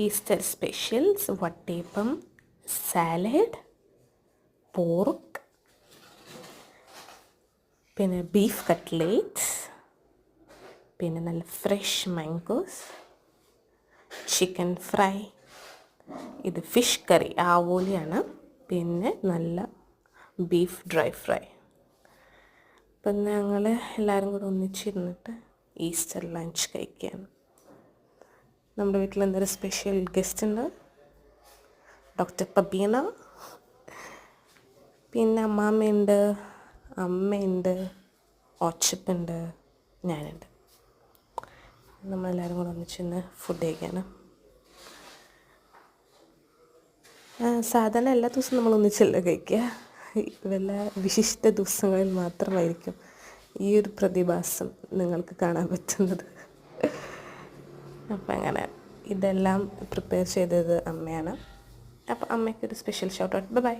Easter specials വട്ടയപ്പം, salad, pork, പിന്നെ beef cutlets, പിന്നെ നല്ല ഫ്രഷ് മാംഗോസ്, ചിക്കൻ ഫ്രൈ, ഇത് ഫിഷ് കറി ആവോലിയാണ്, പിന്നെ നല്ല ബീഫ് ഡ്രൈ ഫ്രൈ. അപ്പം ഞങ്ങൾ എല്ലാവരും കൂടെ ഒന്നിച്ചിരുന്നിട്ട് ഈസ്റ്റർ ലഞ്ച് കഴിക്കുകയാണ്. നമ്മുടെ വീട്ടിൽ എന്തൊരു സ്പെഷ്യൽ ഗസ്റ്റ് ഉണ്ട്, ഡോക്ടർ പബീന, പിന്നെ അമ്മാമ്മയുണ്ട്, അമ്മയുണ്ട്, ഓച്ചപ്പുണ്ട്, ഞാനുണ്ട്. നമ്മളെല്ലാവരും കൂടെ ഒന്നിച്ചിരുന്ന് ഫുഡ് കഴിക്കുകയാണ്. സാധാരണ എല്ലാ ദിവസവും നമ്മൾ ഒന്നിച്ചല്ല കഴിക്കുക, വല്ല വിശിഷ്ട ദിവസങ്ങളിൽ മാത്രമായിരിക്കും ഈ ഒരു പ്രതിഭാസം നിങ്ങൾക്ക് കാണാൻ പറ്റുന്നത്. അപ്പം അങ്ങനെ ഇതെല്ലാം പ്രിപ്പയർ ചെയ്തത് അമ്മയാണ്. അപ്പോൾ അമ്മയ്ക്കൊരു സ്പെഷ്യൽ ഷൗട്ട് ഔട്ട്. ബൈ.